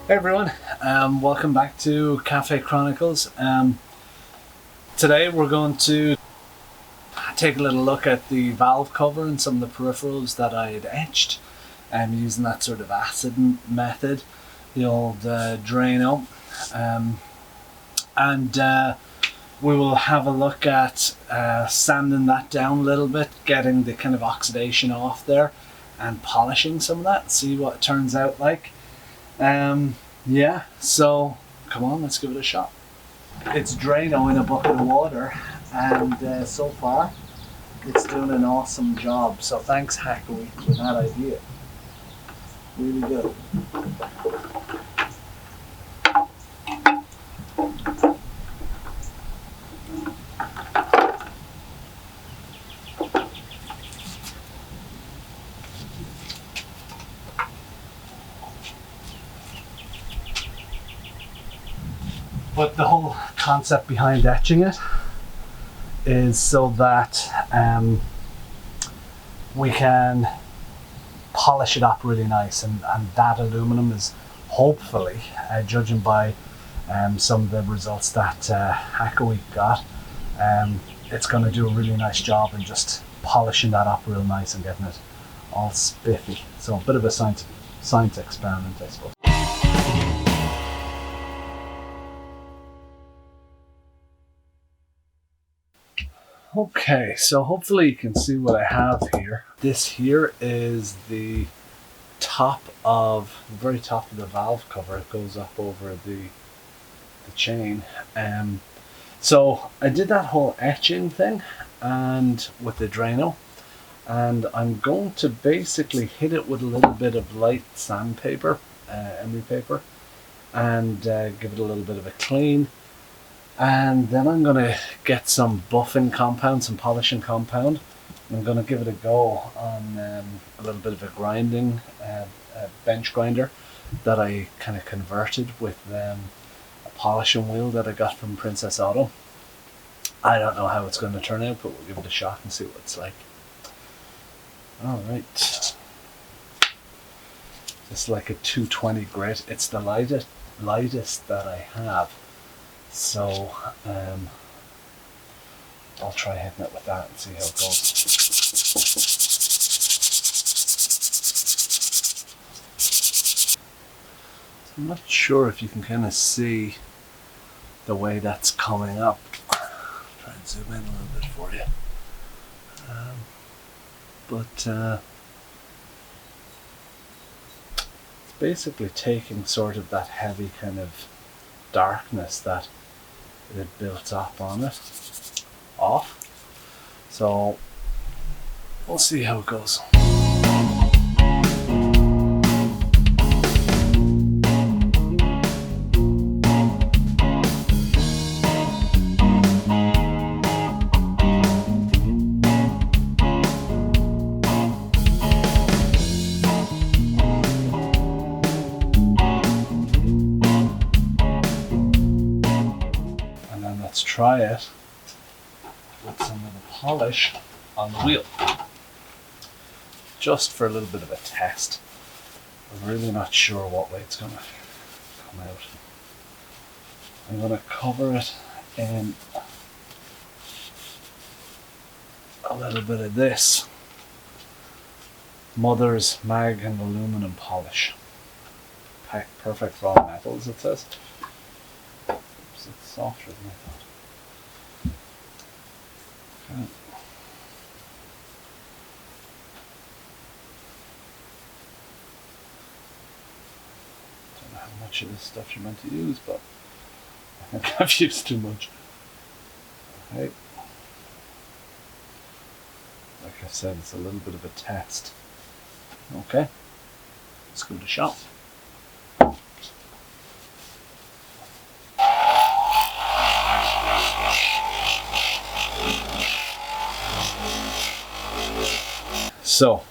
Hey everyone, welcome back to Cafe Chronicles. Today we're going to take a little look at the valve cover and some of the peripherals that I had etched using that sort of acid method, the old Drano. And we will have a look at sanding that down a little bit, getting the kind of oxidation off there and polishing some of that, see what it turns out like. Yeah, so come on, let's give it a shot. It's Drano in a bucket of water, and so far it's doing an awesome job. So thanks Hackaway for that idea. Really good. But the whole concept behind etching it is so that we can polish it up really nice, and that aluminum is hopefully, judging by some of the results that Hackaway got, it's going to do a really nice job in just polishing that up real nice and getting it all spiffy. So a bit of a science experiment, I suppose. Okay, so hopefully you can see what I have here. This here is the very top of the valve cover. It goes up over the chain. So I did that whole etching thing and with the Drano, and I'm going to basically hit it with a little bit of light sandpaper, emery paper, and give it a little bit of a clean. And then I'm going to get some buffing compound, some polishing compound. I'm going to give it a go on a little bit of a grinding, a bench grinder that I kind of converted with a polishing wheel that I got from Princess Auto. I don't know how it's going to turn out, but we'll give it a shot and see what it's like. Alright. It's like a 220 grit. It's the lightest that I have. So I'll try hitting it with that and see how it goes. I'm not sure if you can kind of see the way that's coming up. Try and zoom in a little bit for you. But it's basically taking sort of that heavy kind of darkness that it had built up on it off. So we'll see how it goes. Let's try it with some of the polish on the wheel, just for a little bit of a test. I'm really not sure what way it's going to come out. I'm going to cover it in a little bit of this Mother's Mag and Aluminum Polish. Perfect for all metals, it says. Oops, it's softer than I thought. Okay. Don't know how much of this stuff you're meant to use, but I think I've used too much. Okay. Like I said, it's a little bit of a test. Okay, let's give it a shot. So,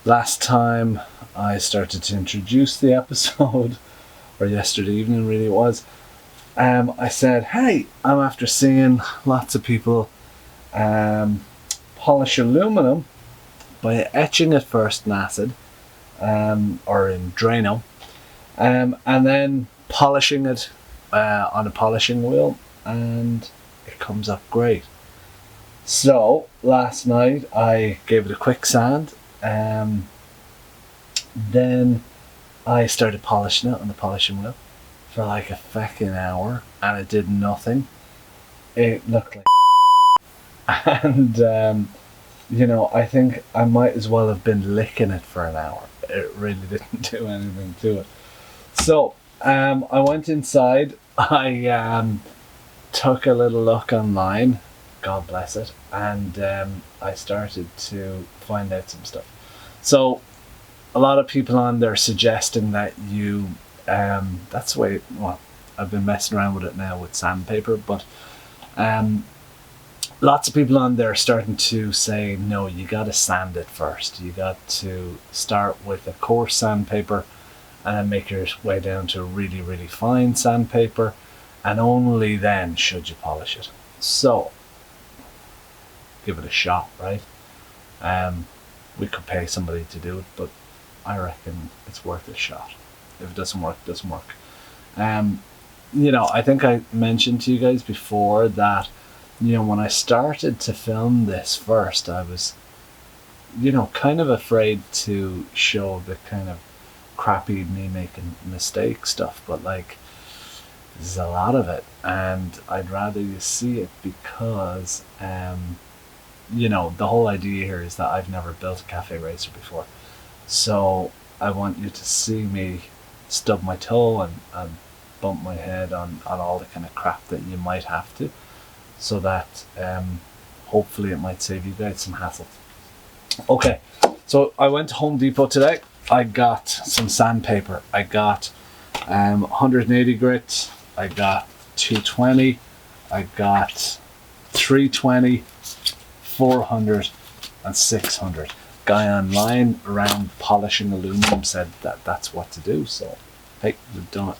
last time I started to introduce the episode, or yesterday evening really it was, I said, hey, I'm after seeing lots of people polish aluminum by etching it first in acid or in Drano, and then polishing it on a polishing wheel, and it comes up great. So last night I gave it a quick sand, then I started polishing it on the polishing wheel for like a fucking hour, and it did nothing. It looked like and you know, I think I might as well have been licking it for an hour. It really didn't do anything to it. So I went inside. I took a little look online, God bless it, and I started to find out some stuff. So a lot of people on there suggesting that you that's the way, well, I've been messing around with it now with sandpaper, but lots of people on there are starting to say, no, you got to sand it first. You got to start with a coarse sandpaper and then make your way down to really, really fine sandpaper, and only then should you polish it. So give it a shot, right? We could pay somebody to do it, but I reckon it's worth a shot. If it doesn't work, it doesn't work. You know, I think I mentioned to you guys before that, you know, when I started to film this first, I was, you know, kind of afraid to show the kind of crappy me making mistake stuff, but like, there's a lot of it, and I'd rather you see it because, you know, the whole idea here is that I've never built a cafe racer before. So I want you to see me stub my toe and bump my head on all the kind of crap that you might have to, so that hopefully it might save you guys some hassle. Okay, so I went to Home Depot today. I got some sandpaper. I got 180 grit, I got 220, I got 320, 400 and 600. Guy online around polishing aluminum said that that's what to do, so hey, we've done it.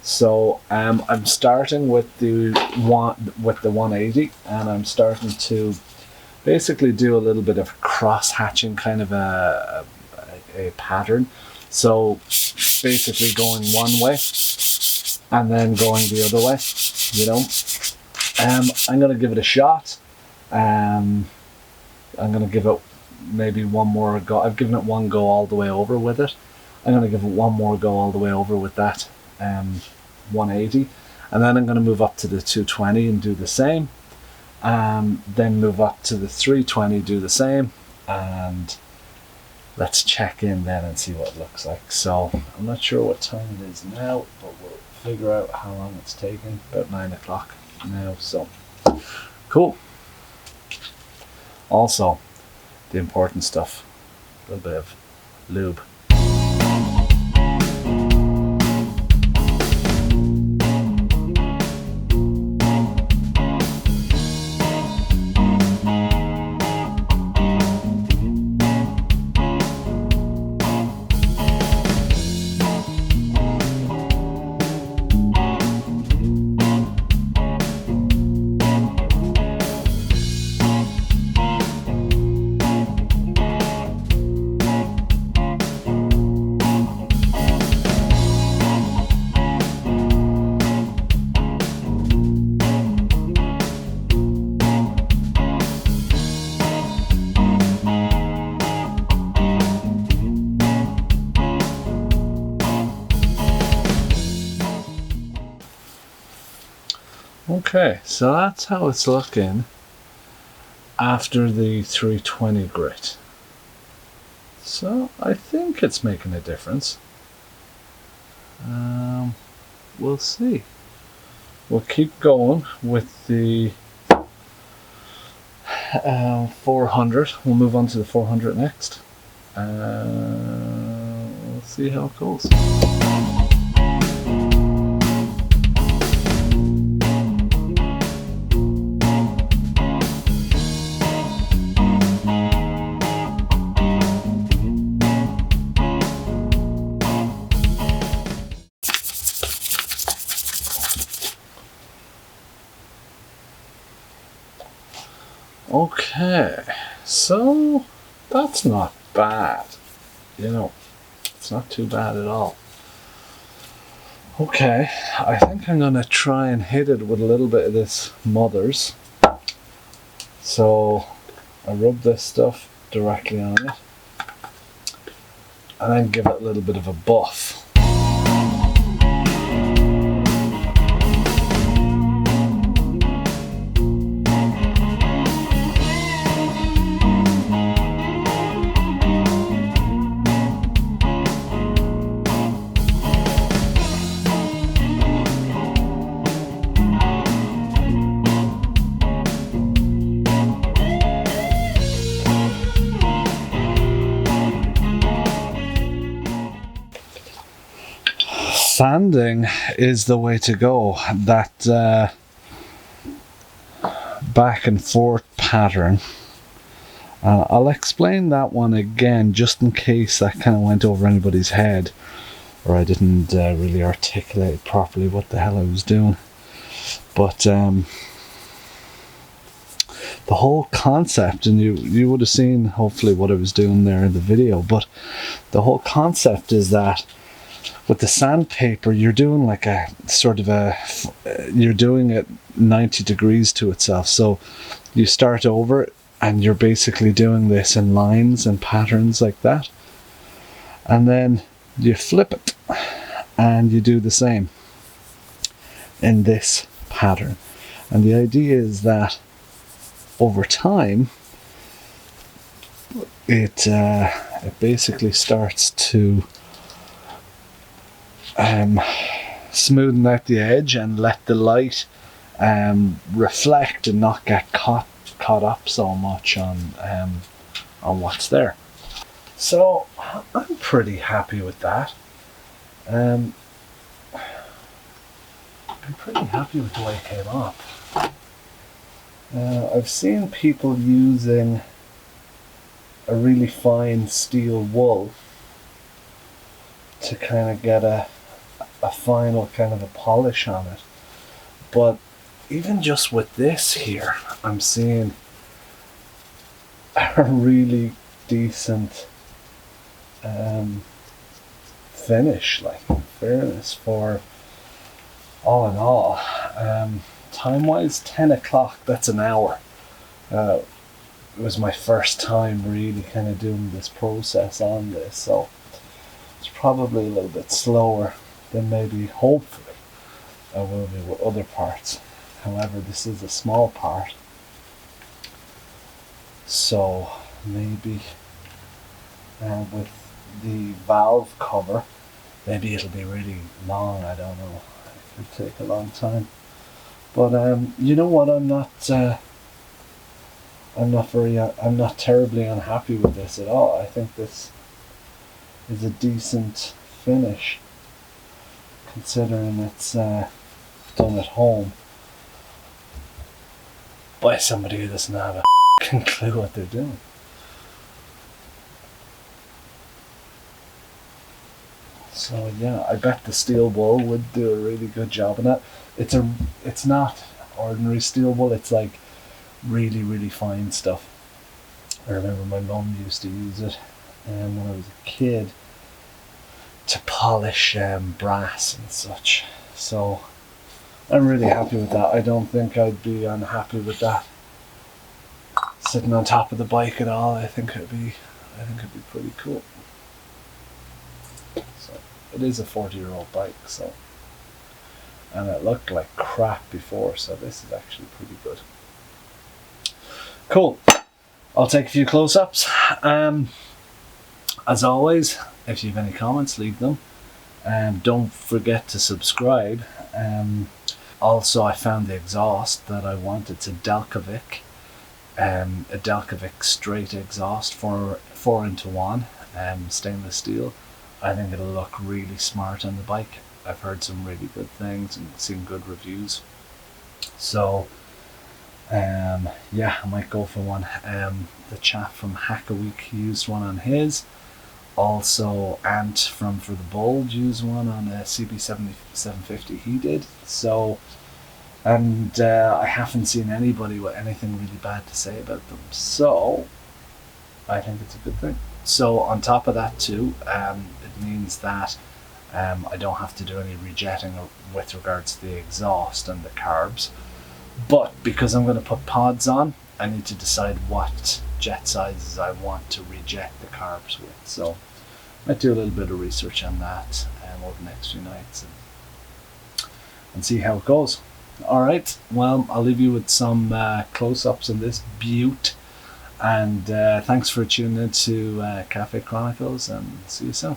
So I'm starting with the 180, and I'm starting to basically do a little bit of cross hatching, kind of a pattern. So basically going one way and then going the other way, you know. I'm gonna give it a shot. I'm gonna give it maybe one more go. I've given it one go all the way over with it. I'm gonna give it one more go all the way over with that 180, and then I'm gonna move up to the 220 and do the same. Then move up to the 320, do the same, and let's check in then and see what it looks like. So I'm not sure what time it is now, but we'll figure out how long it's taking. About 9 o'clock now, so cool. Also, the important stuff, a little bit of lube. Okay, so that's how it's looking after the 320 grit. So I think it's making a difference. We'll see. We'll keep going with the 400. We'll move on to the 400 next. We'll see how it goes. Okay, so that's not bad. you know, it's not too bad at all. Okay, I think I'm gonna try and hit it with a little bit of this Mother's. So I rub this stuff directly on it and then give it a little bit of a buff. Sanding is the way to go. That back and forth pattern. I'll explain that one again just in case that kind of went over anybody's head or I didn't really articulate properly what the hell I was doing. But the whole concept, and you would have seen hopefully what I was doing there in the video, but the whole concept is that with the sandpaper, you're doing like a sort of you're doing it 90 degrees to itself. So you start over and you're basically doing this in lines and patterns like that. And then you flip it and you do the same in this pattern. And the idea is that over time, it basically starts to smoothen out the edge and let the light reflect and not get caught up so much on what's there. So I'm pretty happy with that. I'm pretty happy with the way it came up. I've seen people using a really fine steel wool to kind of get a final kind of a polish on it, but even just with this here, I'm seeing a really decent finish, like in fairness, for all in all. Time wise, 10 o'clock, that's an hour. It was my first time really kind of doing this process on this, so it's probably a little bit slower than maybe hopefully I will be with other parts. However, this is a small part, so maybe with the valve cover, maybe it'll be really long. I don't know, it could take a long time, but you know what, I'm not terribly unhappy with this at all. I think this is a decent finish considering it's done at home by somebody who doesn't have a clue what they're doing. So yeah, I bet the steel wool would do a really good job on that. It's not ordinary steel wool, it's like really, really fine stuff. I remember my mum used to use it when I was a kid to polish brass and such. So I'm really happy with that. I don't think I'd be unhappy with that sitting on top of the bike at all. I think it'd be pretty cool. So it is a 40-year-old bike, so, and it looked like crap before, so this is actually pretty good. Cool. I'll take a few close-ups. As always, if you have any comments, leave them. Don't forget to subscribe. Also, I found the exhaust that I want. It's a Delcovic straight exhaust, 4-into-1, stainless steel. I think it'll look really smart on the bike. I've heard some really good things and seen good reviews. So yeah, I might go for one. The chap from Hack a Week used one on his. Also, Ant from For the Bold used one on a CB750 he did. So, and I haven't seen anybody with anything really bad to say about them. So, I think it's a good thing. So on top of that too, it means that I don't have to do any rejetting with regards to the exhaust and the carbs. But because I'm going to put pods on, I need to decide what jet sizes I want to reject the carbs with. So I might do a little bit of research on that over the next few nights and see how it goes. Alright, well, I'll leave you with some close-ups on this beaut. And thanks for tuning in to Cafe Chronicles, and see you soon.